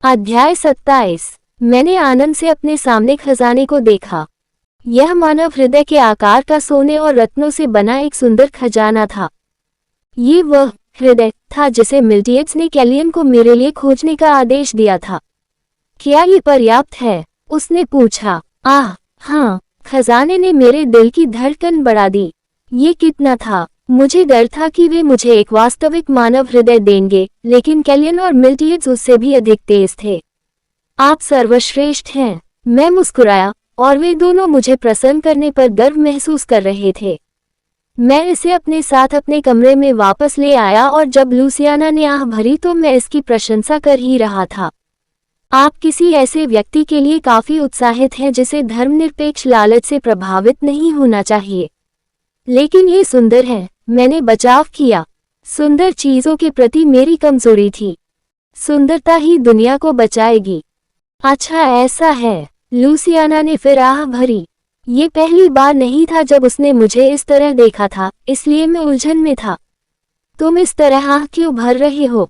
अध्याय 27। मैंने आनंद से अपने सामने खजाने को देखा। यह मानव हृदय के आकार का सोने और रत्नों से बना एक सुंदर खजाना था। ये वह हृदय था जिसे मिल्टियड्स ने कैलियन को मेरे लिए खोजने का आदेश दिया था। क्या ये पर्याप्त है? उसने पूछा। आह हाँ, खजाने ने मेरे दिल की धड़कन बढ़ा दी। ये कितना था? मुझे डर था कि वे मुझे एक वास्तविक मानव हृदय देंगे, लेकिन कैलियन और मिल्टियड्स उससे भी अधिक तेज थे। आप सर्वश्रेष्ठ हैं, मैं मुस्कुराया, और वे दोनों मुझे प्रसन्न करने पर गर्व महसूस कर रहे थे। मैं इसे अपने साथ अपने कमरे में वापस ले आया और जब लूसियाना ने आह भरी तो मैं इसकी प्रशंसा कर ही रहा था। आप किसी ऐसे व्यक्ति के लिए काफी उत्साहित हैं जिसे धर्मनिरपेक्ष लालच से प्रभावित नहीं होना चाहिए। लेकिन ये सुंदर है, मैंने बचाव किया। सुंदर चीजों के प्रति मेरी कमजोरी थी। सुंदरता ही दुनिया को बचाएगी। अच्छा ऐसा है, लूसियाना ने फिर आह भरी। ये पहली बार नहीं था जब उसने मुझे इस तरह देखा था, इसलिए मैं उलझन में था। तुम इस तरह आह क्यों भर रहे हो?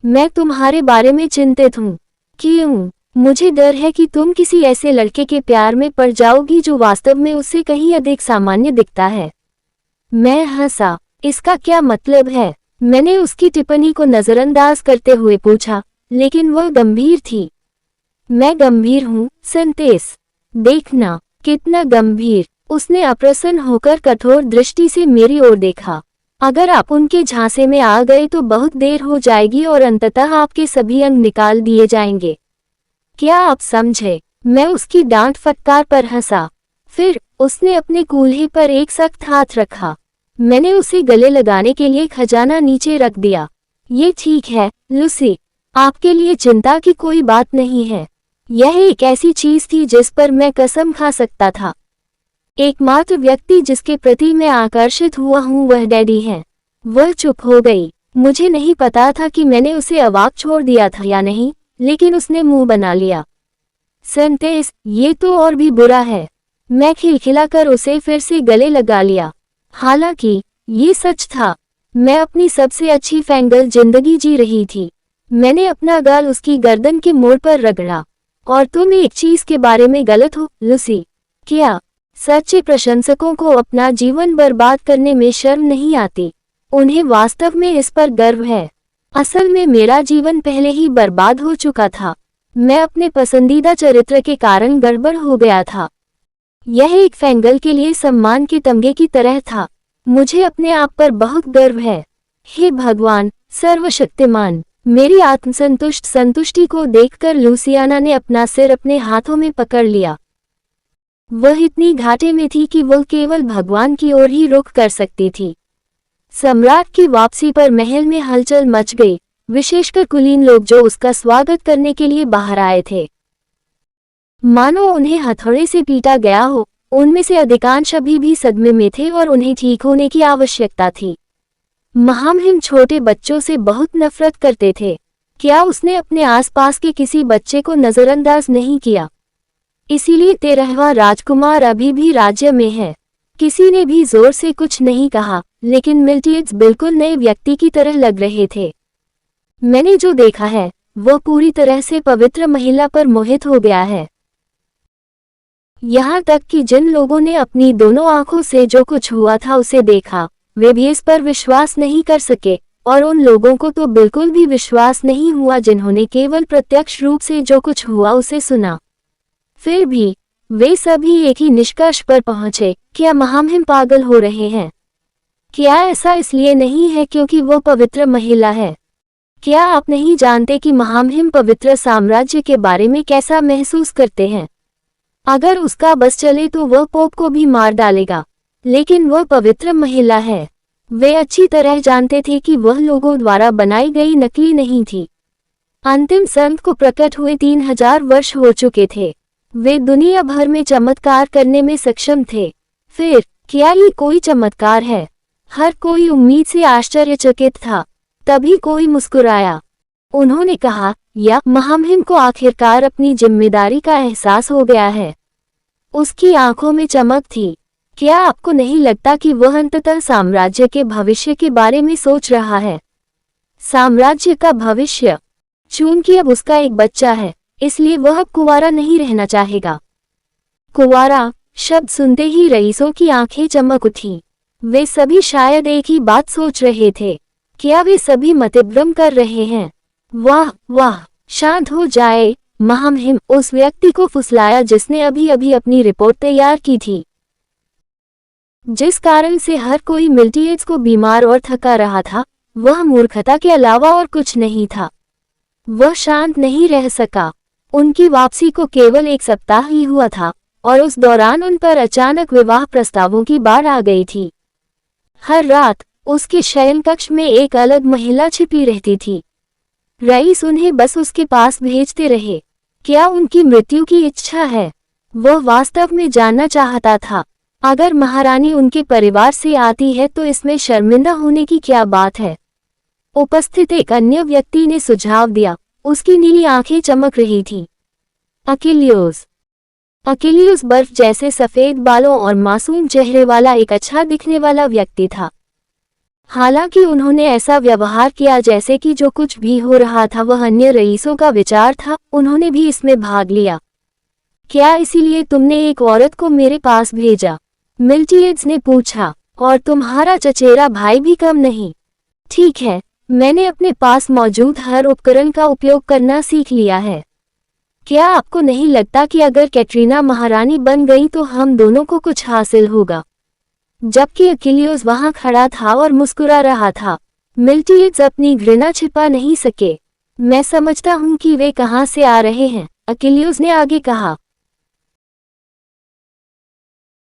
मैं तुम्हारे बारे में चिंतित हूँ। क्यों? मुझे डर है कि तुम किसी ऐसे लड़के के प्यार में पड़ जाओगी जो वास्तव में उससे कहीं अधिक सामान्य दिखता है। मैं हंसा। इसका क्या मतलब है? मैंने उसकी टिप्पणी को नजरअंदाज करते हुए पूछा, लेकिन वह गंभीर थी। मैं गंभीर हूँ, संतेस। देखना, कितना गंभीर। उसने अप्रसन्न होकर कठोर दृष्टि से मेरी ओर देखा। अगर आप उनके झांसे में आ गए तो बहुत देर हो जाएगी और अंततः आपके सभी अंग निकाल दिए जाएंगे। क्या आप समझे? मैं उसकी डांट फटकार पर हंसा। फिर उसने अपने कूल्हे पर एक सख्त हाथ रखा। मैंने उसे गले लगाने के लिए खजाना नीचे रख दिया। ये ठीक है, लूसी। आपके लिए चिंता की कोई बात नहीं है। यह एक ऐसी चीज थी जिस पर मैं कसम खा सकता था। एकमात्र व्यक्ति जिसके प्रति मैं आकर्षित हुआ हूँ वह डैडी है। वह चुप हो गई। मुझे नहीं पता था कि मैंने उसे अवाक छोड़ दिया था या नहीं, लेकिन उसने मुंह बना लिया। संतेस, ये तो और भी बुरा है। मैं खिलखिलाकर उसे फिर से गले लगा लिया। हालांकि ये सच था, मैं अपनी सबसे अच्छी फैंगल जिंदगी जी रही थी। मैंने अपना गाल उसकी गर्दन के मोड़ पर रगड़ा। और तुम एक चीज के बारे में गलत हो, लूसी। क्या? सच्चे प्रशंसकों को अपना जीवन बर्बाद करने में शर्म नहीं आती। उन्हें वास्तव में इस पर गर्व है। असल में मेरा जीवन पहले ही बर्बाद हो चुका था। मैं अपने पसंदीदा चरित्र के कारण गड़बड़ हो गया था। यह एक फैंगल के लिए सम्मान के तमगे की तरह था। मुझे अपने आप पर बहुत गर्व है। हे भगवान सर्वशक्तिमान, मेरी आत्मसंतुष्ट संतुष्टि को देखकर लूसियाना ने अपना सिर अपने हाथों में पकड़ लिया। वह इतनी घाटे में थी कि वह केवल भगवान की ओर ही रुख कर सकती थी। सम्राट की वापसी पर महल में हलचल मच गई, विशेषकर कुलीन लोग जो उसका स्वागत करने के लिए बाहर आए थे। मानो उन्हें हथौड़े से पीटा गया हो। उनमें से अधिकांश अभी भी सदमे में थे और उन्हें ठीक होने की आवश्यकता थी। महामहिम छोटे बच्चों से बहुत नफरत करते थे। क्या उसने अपने आसपास के किसी बच्चे को नजरअंदाज नहीं किया? इसीलिए 13वां राजकुमार अभी भी राज्य में है। किसी ने भी जोर से कुछ नहीं कहा, लेकिन मिल्टियड्स बिल्कुल नए व्यक्ति की तरह लग रहे थे। मैंने जो देखा है वह पूरी तरह से पवित्र महिला पर मोहित हो गया है। यहाँ तक कि जिन लोगों ने अपनी दोनों आंखों से जो कुछ हुआ था उसे देखा, वे भी इस पर विश्वास नहीं कर सके, और उन लोगों को तो बिल्कुल भी विश्वास नहीं हुआ जिन्होंने केवल प्रत्यक्ष रूप से जो कुछ हुआ उसे सुना। फिर भी वे सभी एक ही निष्कर्ष पर पहुंचे, क्या महामहिम पागल हो रहे हैं? क्या ऐसा इसलिए नहीं है क्योंकि वो पवित्र महिला है? क्या आप नहीं जानते कि महामहिम पवित्र साम्राज्य के बारे में कैसा महसूस करते हैं? अगर उसका बस चले तो वह पोप को भी मार डालेगा, लेकिन वह पवित्र महिला है। वे अच्छी तरह जानते थे कि वह लोगों द्वारा बनाई गई नकली नहीं थी। अंतिम संत को प्रकट हुए 3000 वर्ष हो चुके थे। वे दुनिया भर में चमत्कार करने में सक्षम थे। फिर क्या ये कोई चमत्कार है? हर कोई उम्मीद से आश्चर्यचकित था। तभी कोई मुस्कुराया। उन्होंने कहा, या महामहिम को आखिरकार अपनी जिम्मेदारी का एहसास हो गया है। उसकी आंखों में चमक थी। क्या आपको नहीं लगता कि वह अंततः साम्राज्य के भविष्य के बारे में सोच रहा है? साम्राज्य का भविष्य? चूंकि अब उसका एक बच्चा है, इसलिए वह अब कुंवारा नहीं रहना चाहेगा। कुंवारा शब्द सुनते ही रईसों की आंखें चमक उठी। वे सभी शायद एक ही बात सोच रहे थे। क्या वे सभी मतिभ्रम कर रहे हैं? वाह वाह, शांत हो जाए, महामहिम, उस व्यक्ति को फुसलाया जिसने अभी अभी अपनी रिपोर्ट तैयार की थी, जिस कारण से हर कोई मिल्टीएड्स को बीमार और थका रहा था, वह मूर्खता के अलावा और कुछ नहीं था। वह शांत नहीं रह सका। उनकी वापसी को केवल 1 सप्ताह ही हुआ था और उस दौरान उन पर अचानक विवाह प्रस्तावों की बाढ़ आ गई थी। हर रात उसके शयन कक्ष में एक अलग महिला छिपी रहती थी। रईस उन्हें बस उसके पास भेजते रहे। क्या उनकी मृत्यु की इच्छा है? वह वास्तव में जानना चाहता था। अगर महारानी उनके परिवार से आती है तो इसमें शर्मिंदा होने की क्या बात है? उपस्थित एक अन्य व्यक्ति ने सुझाव दिया। उसकी नीली आंखें चमक रही थीं। अकिलियोस। अकिलियोस बर्फ जैसे सफेद बालों और मासूम चेहरे वाला एक अच्छा दिखने वाला व्यक्ति था। हालांकि उन्होंने ऐसा व्यवहार किया जैसे कि जो कुछ भी हो रहा था वह अन्य रईसों का विचार था। उन्होंने भी इसमें भाग लिया। क्या इसीलिए तुमने एक औरत को मेरे पास भेजा? मिल्टीएड्स ने पूछा। और तुम्हारा चचेरा भाई भी कम नहीं। ठीक है, मैंने अपने पास मौजूद हर उपकरण का उपयोग करना सीख लिया है। क्या आपको नहीं लगता कि अगर कैटरीना महारानी बन गई तो हम दोनों को कुछ हासिल होगा? जबकि अकिलियोस वहां खड़ा था और मुस्कुरा रहा था, मिल्टीएड्स अपनी घृणा छिपा नहीं सके। मैं समझता हूं कि वे कहां से आ रहे हैं, अकिलियोस ने आगे कहा।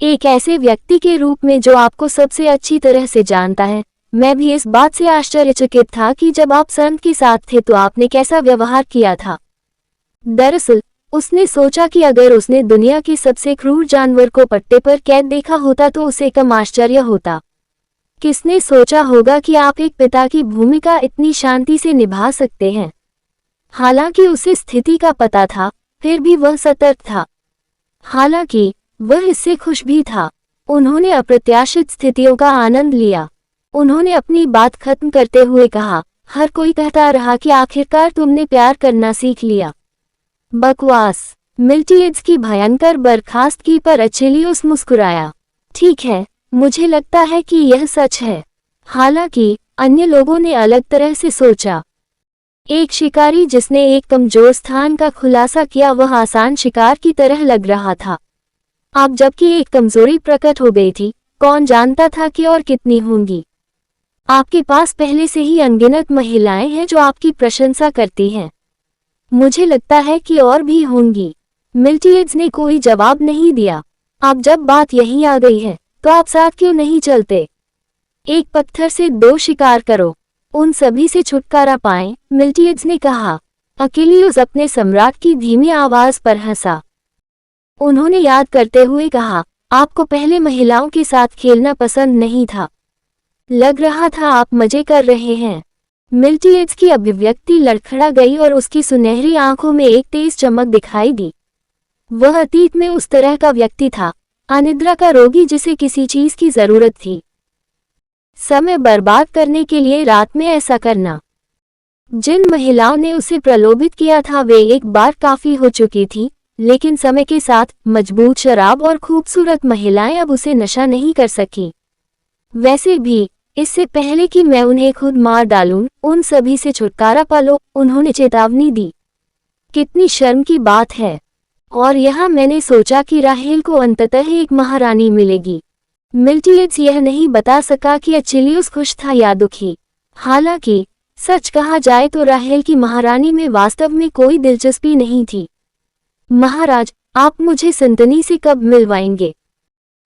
एक ऐसे व्यक्ति के रूप में जो आपको सबसे अच्छी तरह से जानता है। मैं भी इस बात से आश्चर्यचकित था कि जब आप संत के साथ थे तो आपने कैसा व्यवहार किया था। दरअसल उसने सोचा कि अगर उसने दुनिया के सबसे क्रूर जानवर को पट्टे पर कैद देखा होता तो उसे कम आश्चर्य होता। किसने सोचा होगा कि आप एक पिता की भूमिका इतनी शांति से निभा सकते हैं? हालांकि उसे स्थिति का पता था, फिर भी वह सतर्क था। हालांकि वह इससे खुश भी था। उन्होंने अप्रत्याशित स्थितियों का आनंद लिया। उन्होंने अपनी बात खत्म करते हुए कहा, हर कोई कहता रहा कि आखिरकार तुमने प्यार करना सीख लिया। बकवास। मिल्टीएड्स की भयंकर बर्खास्तगी पर अकिलियोस मुस्कुराया। ठीक है, मुझे लगता है कि यह सच है। हालांकि अन्य लोगों ने अलग तरह से सोचा। एक शिकारी जिसने एक कमजोर स्थान का खुलासा किया वह आसान शिकार की तरह लग रहा था। अब जबकि एक कमजोरी प्रकट हो गई थी, कौन जानता था कि और कितनी होंगी। आपके पास पहले से ही अनगिनत महिलाएं हैं जो आपकी प्रशंसा करती हैं। मुझे लगता है कि और भी होंगी। मिल्टीएड्स ने कोई जवाब नहीं दिया। अब जब बात यहीं आ गई है तो आप साथ क्यों नहीं चलते? एक पत्थर से 2 शिकार करो, उन सभी से छुटकारा पाएं, मिल्टीएड्स ने कहा। अकिलियोस अपने सम्राट की धीमी आवाज पर हंसा। उन्होंने याद करते हुए कहा, आपको पहले महिलाओं के साथ खेलना पसंद नहीं था। लग रहा था आप मजे कर रहे हैं। मिल्टीएड्स की अभिव्यक्ति लड़खड़ा गई और उसकी सुनहरी आंखों में एक तेज चमक दिखाई दी। वह अतीत में उस तरह का व्यक्ति था, अनिद्रा का रोगी जिसे किसी चीज की जरूरत थी। समय बर्बाद करने के लिए रात में ऐसा करना। जिन महिलाओं ने उसे प्रलोभित किया था वे एक बार काफी हो चुकी थी, लेकिन समय के साथ मजबूत शराब और खूबसूरत महिलाएं अब उसे नशा नहीं कर सकी। वैसे भी इससे पहले कि मैं उन्हें खुद मार डालूं, उन सभी से छुटकारा पा लो, उन्होंने चेतावनी दी। कितनी शर्म की बात है। और यहाँ मैंने सोचा कि राहेल को अंततः एक महारानी मिलेगी। मिल्टीएड्स यह नहीं बता सका कि अकिलियोस खुश था या दुखी। हालांकि सच कहा जाए तो राहेल की महारानी में वास्तव में कोई दिलचस्पी नहीं थी। महाराज, आप मुझे संतनी से कब मिलवाएंगे?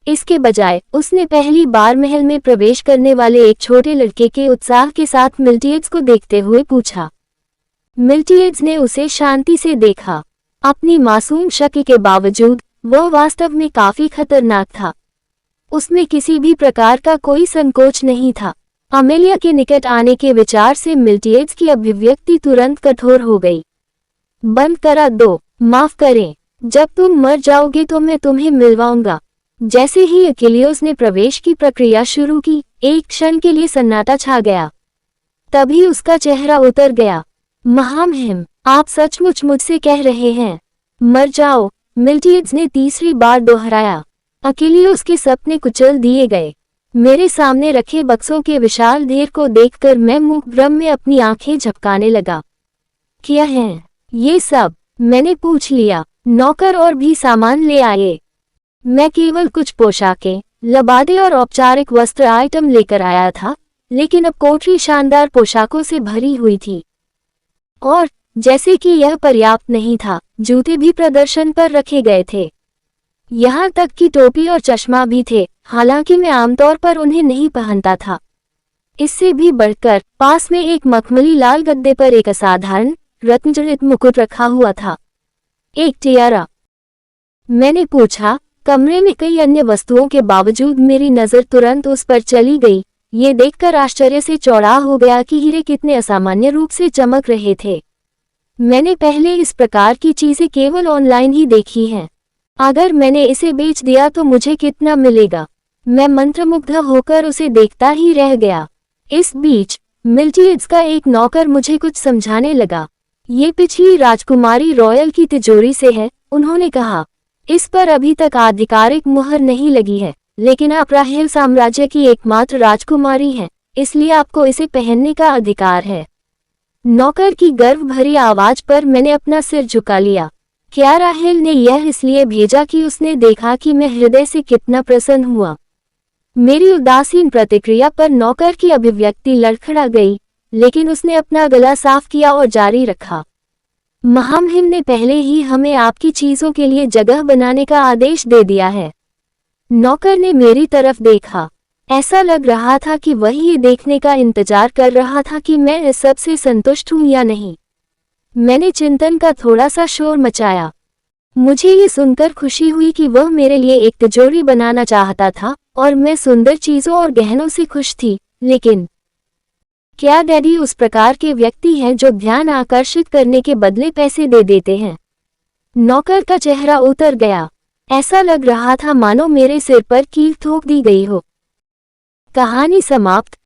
इसके बजाय उसने पहली बार महल में प्रवेश करने वाले एक छोटे लड़के के उत्साह के साथ मिल्टीएड्स को देखते हुए पूछा। मिल्टीएड्स ने उसे शांति से देखा। अपनी मासूम शक्ल के बावजूद वह वास्तव में काफी खतरनाक था। उसमें किसी भी प्रकार का कोई संकोच नहीं था। अमेलिया के निकट आने के विचार से मिल्टीएड्स की अभिव्यक्ति तुरंत कठोर हो गई। बंद करा दो, माफ करें, जब तुम मर जाओगे तो मैं तुम्हें मिलवाऊंगा। जैसे ही अकिलियोस ने प्रवेश की प्रक्रिया शुरू की, एक क्षण के लिए सन्नाटा छा गया। तभी उसका चेहरा उतर गया। महामहिम, आप सचमुच मुझसे कह रहे हैं, मर जाओ। मिल्टियड्स ने तीसरी बार दोहराया। अकेलियोस के सपने कुचल दिए गए। मेरे सामने रखे बक्सों के विशाल ढेर को देखकर मैं मूकभ्रम में अपनी आंखें झपकाने लगा। क्या है ये सब? मैंने पूछ लिया। नौकर और भी सामान ले आए। मैं केवल कुछ पोशाकें, लबादे और औपचारिक वस्त्र आइटम लेकर आया था, लेकिन अब कोठरी शानदार पोशाकों से भरी हुई थी। और जैसे कि यह पर्याप्त नहीं था, जूते भी प्रदर्शन पर रखे गए थे। यहाँ तक कि टोपी और चश्मा भी थे, हालांकि मैं आमतौर पर उन्हें नहीं पहनता था। इससे भी बढ़कर पास में एक मखमली लाल गद्दे पर एक असाधारण रत्नजड़ित मुकुट रखा हुआ था, एक टियारा। मैंने पूछा। कमरे में कई अन्य वस्तुओं के बावजूद मेरी नजर तुरंत उस पर चली गई। ये देखकर आश्चर्य से चौड़ा हो गया कि हीरे कितने असामान्य रूप से चमक रहे थे। मैंने पहले इस प्रकार की चीजें केवल ऑनलाइन ही देखी हैं। अगर मैंने इसे बेच दिया तो मुझे कितना मिलेगा? मैं मंत्रमुग्ध होकर उसे देखता ही रह गया। इस बीच मिल्टियड्स का एक नौकर मुझे कुछ समझाने लगा। ये पिछली राजकुमारी रॉयल की तिजोरी से है, उन्होंने कहा। इस पर अभी तक आधिकारिक मुहर नहीं लगी है, लेकिन आप राहेल साम्राज्य की एकमात्र राजकुमारी हैं, इसलिए आपको इसे पहनने का अधिकार है। नौकर की गर्व भरी आवाज पर मैंने अपना सिर झुका लिया। क्या राहेल ने यह इसलिए भेजा कि उसने देखा कि मैं हृदय से कितना प्रसन्न हुआ? मेरी उदासीन प्रतिक्रिया पर नौकर की अभिव्यक्ति लड़खड़ा गई, लेकिन उसने अपना गला साफ किया और जारी रखा। महामहिम ने पहले ही हमें आपकी चीजों के लिए जगह बनाने का आदेश दे दिया है। नौकर ने मेरी तरफ देखा। ऐसा लग रहा था कि वह ये देखने का इंतजार कर रहा था कि मैं इस सब से संतुष्ट हूं या नहीं। मैंने चिंतन का थोड़ा सा शोर मचाया। मुझे ये सुनकर खुशी हुई कि वह मेरे लिए एक तिजोरी बनाना चाहता था और मैं सुंदर चीजों और गहनों से खुश थी। लेकिन क्या डैडी उस प्रकार के व्यक्ति हैं जो ध्यान आकर्षित करने के बदले पैसे दे देते हैं? नौकर का चेहरा उतर गया। ऐसा लग रहा था मानो मेरे सिर पर कील ठोक दी गई हो। कहानी समाप्त।